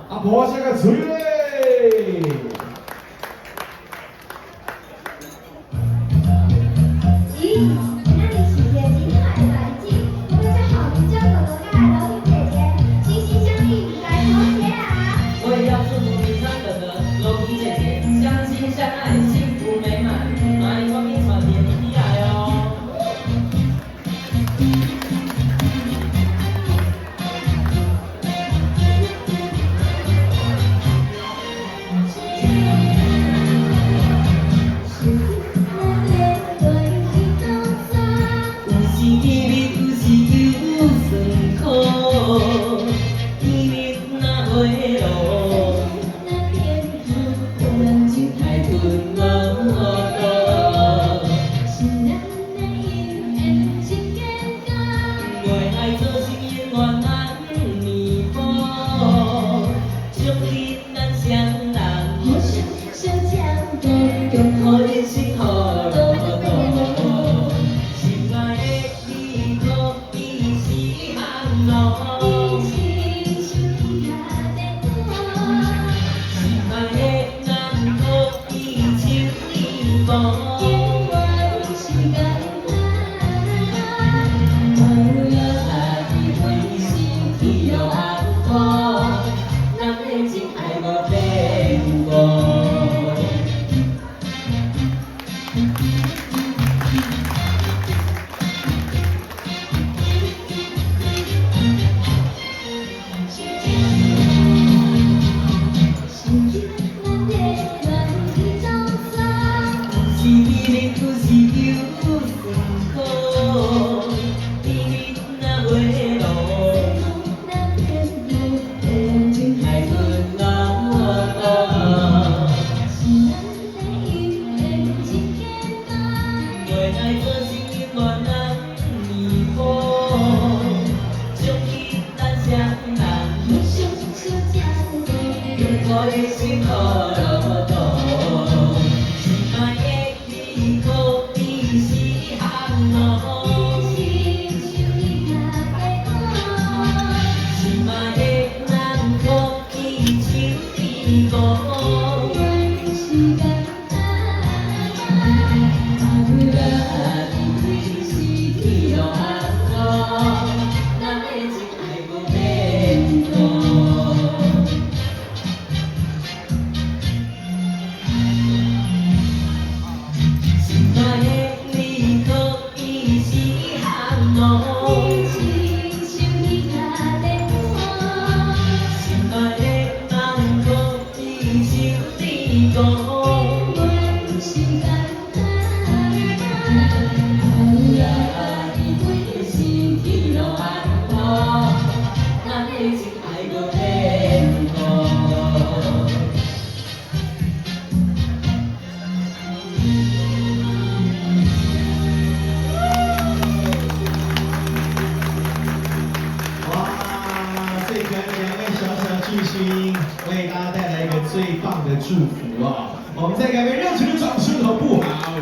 阿婆这个嘴嘞。咦，那你是姐今天来的来劲，我们是好名叫哥哥跟海楼姐姐，心心相印，来同学啊！我也要祝福平常哥哥、楼梯姐姐相亲相爱，幸福美满，蚂蚁光面传点滴来哦。为大家带来一个最棒的祝福啊！我们再给他们热情的掌声好不好？